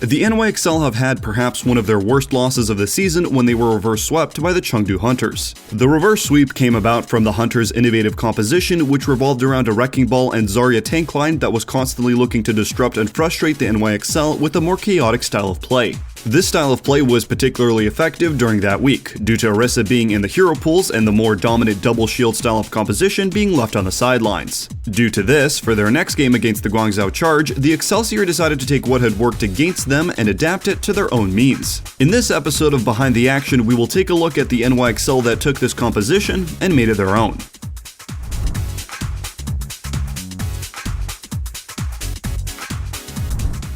The NYXL have had perhaps one of their worst losses of the season when they were reverse swept by the Chengdu Hunters. The reverse sweep came about from the Hunters' innovative composition, which revolved around a Wrecking Ball and Zarya tank line that was constantly looking to disrupt and frustrate the NYXL with a more chaotic style of play. This style of play was particularly effective during that week, due to Orisa being in the hero pools and the more dominant double shield style of composition being left on the sidelines. Due to this, for their next game against the Guangzhou Charge, the Excelsior decided to take what had worked against them and adapt it to their own means. In this episode of Behind the Action, we will take a look at the NYXL that took this composition and made it their own.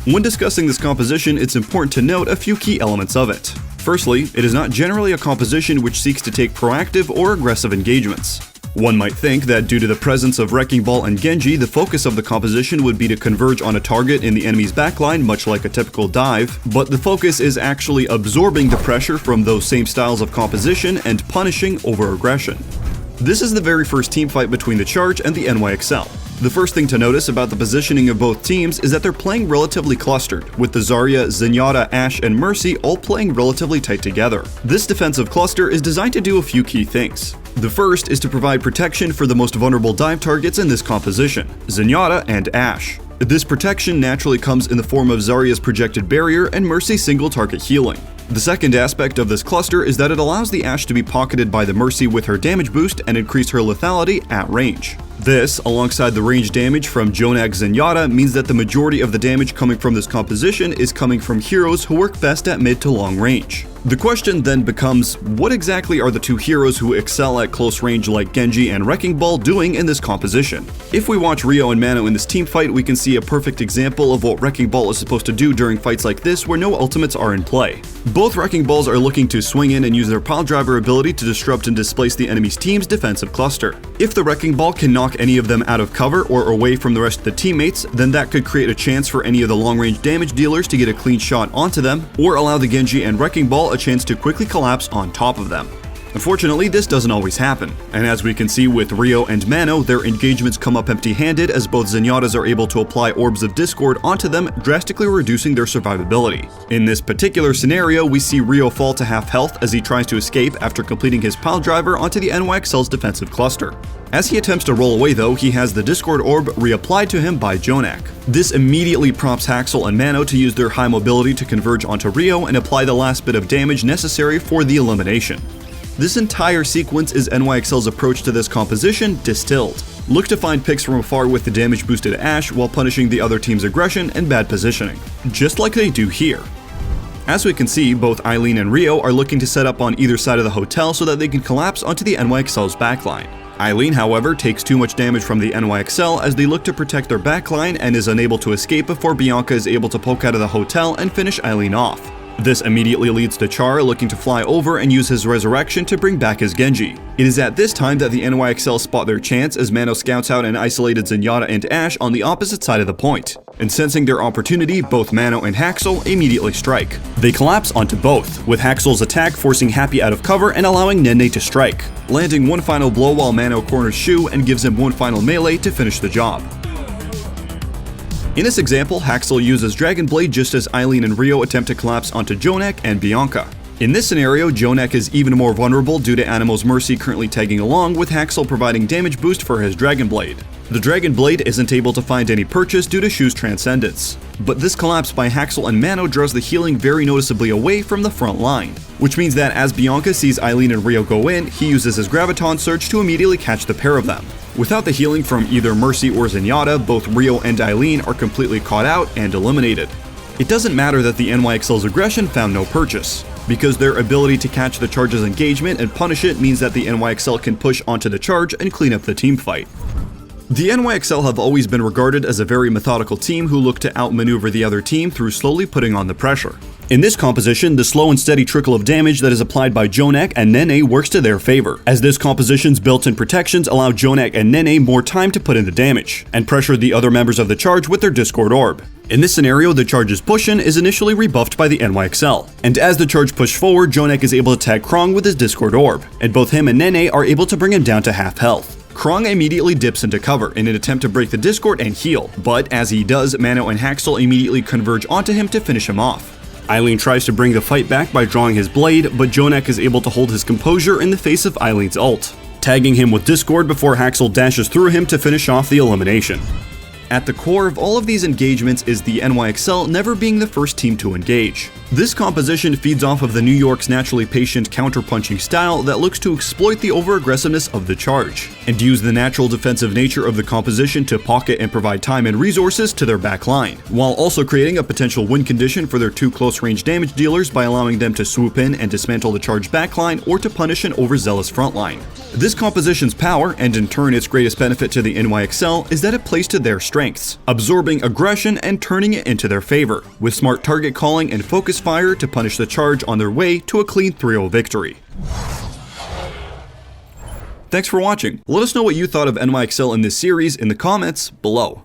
When discussing this composition, it's important to note a few key elements of it. Firstly, it is not generally a composition which seeks to take proactive or aggressive engagements. One might think that due to the presence of Wrecking Ball and Genji, the focus of the composition would be to converge on a target in the enemy's backline, much like a typical dive, but the focus is actually absorbing the pressure from those same styles of composition and punishing over-aggression. This is the very first teamfight between the Charge and the NYXL. The first thing to notice about the positioning of both teams is that they're playing relatively clustered, with the Zarya, Zenyatta, Ashe, and Mercy all playing relatively tight together. This defensive cluster is designed to do a few key things. The first is to provide protection for the most vulnerable dive targets in this composition, Zenyatta and Ashe. This protection naturally comes in the form of Zarya's projected barrier and Mercy's single target healing. The second aspect of this cluster is that it allows the Ashe to be pocketed by the Mercy with her damage boost and increase her lethality at range. This, alongside the range damage from Jonak Zenyatta, means that the majority of the damage coming from this composition is coming from heroes who work best at mid to long range. The question then becomes, what exactly are the two heroes who excel at close range like Genji and Wrecking Ball doing in this composition? If we watch Rio and Mano in this team fight, we can see a perfect example of what Wrecking Ball is supposed to do during fights like this where no ultimates are in play. Both Wrecking Balls are looking to swing in and use their pile driver ability to disrupt and displace the enemy's team's defensive cluster. If the Wrecking Ball can knock any of them out of cover or away from the rest of the teammates, then that could create a chance for any of the long-range damage dealers to get a clean shot onto them, or allow the Genji and Wrecking Ball a chance to quickly collapse on top of them. Unfortunately, this doesn't always happen, and as we can see with Rio and Mano, their engagements come up empty-handed as both Zenyatas are able to apply Orbs of Discord onto them, drastically reducing their survivability. In this particular scenario, we see Rio fall to half health as he tries to escape after completing his pile driver onto the NYXL's defensive cluster. As he attempts to roll away though, he has the Discord Orb reapplied to him by Jonak. This immediately prompts Haxel and Mano to use their high mobility to converge onto Rio and apply the last bit of damage necessary for the elimination. This entire sequence is NYXL's approach to this composition distilled. Look to find picks from afar with the damage boosted Ashe while punishing the other team's aggression and bad positioning, just like they do here. As we can see, both Eileen and Rio are looking to set up on either side of the hotel so that they can collapse onto the NYXL's backline. Eileen, however, takes too much damage from the NYXL as they look to protect their backline and is unable to escape before Bianca is able to poke out of the hotel and finish Eileen off. This immediately leads to Char looking to fly over and use his resurrection to bring back his Genji. It is at this time that the NYXL spot their chance as Mano scouts out an isolated Zenyatta and Ashe on the opposite side of the point. And sensing their opportunity, both Mano and Haxel immediately strike. They collapse onto both, with Haxel's attack forcing Happy out of cover and allowing Nene to strike, landing one final blow while Mano corners Shu and gives him one final melee to finish the job. In this example, Haxel uses Dragon Blade just as Eileen and Rio attempt to collapse onto Jonak and Bianca. In this scenario, Jonak is even more vulnerable due to Animo's Mercy currently tagging along, with Haxel providing damage boost for his Dragon Blade. The Dragon Blade isn't able to find any purchase due to Shu's Transcendence, but this collapse by Haxel and Mano draws the healing very noticeably away from the front line, which means that as Bianca sees Eileen and Rio go in, he uses his Graviton Surge to immediately catch the pair of them. Without the healing from either Mercy or Zenyatta, both Rio and Eileen are completely caught out and eliminated. It doesn't matter that the NYXL's aggression found no purchase, because their ability to catch the Charge's engagement and punish it means that the NYXL can push onto the Charge and clean up the team fight. The NYXL have always been regarded as a very methodical team who look to outmaneuver the other team through slowly putting on the pressure. In this composition, the slow and steady trickle of damage that is applied by Jonak and Nene works to their favor, as this composition's built-in protections allow Jonak and Nene more time to put in the damage, and pressure the other members of the Charge with their Discord Orb. In this scenario, the Charge's push-in is initially rebuffed by the NYXL, and as the Charge push forward, Jonak is able to tag Krong with his Discord Orb, and both him and Nene are able to bring him down to half health. Krong immediately dips into cover in an attempt to break the Discord and heal, but as he does, Mano and Haxel immediately converge onto him to finish him off. Eileen tries to bring the fight back by drawing his blade, but Jonak is able to hold his composure in the face of Eileen's ult, tagging him with Discord before Haxel dashes through him to finish off the elimination. At the core of all of these engagements is the NYXL never being the first team to engage. This composition feeds off of the New York's naturally patient counter-punching style that looks to exploit the over-aggressiveness of the charge, and use the natural defensive nature of the composition to pocket and provide time and resources to their back line, while also creating a potential win condition for their two close-range damage dealers by allowing them to swoop in and dismantle the charge backline or to punish an overzealous frontline. This composition's power, and in turn its greatest benefit to the NYXL, is that it plays to their strengths, absorbing aggression and turning it into their favor, with smart target calling and focus fire to punish the charge on their way to a clean 3-0 victory. Thanks for watching. Let us know what you thought of NYXL in this series in the comments below.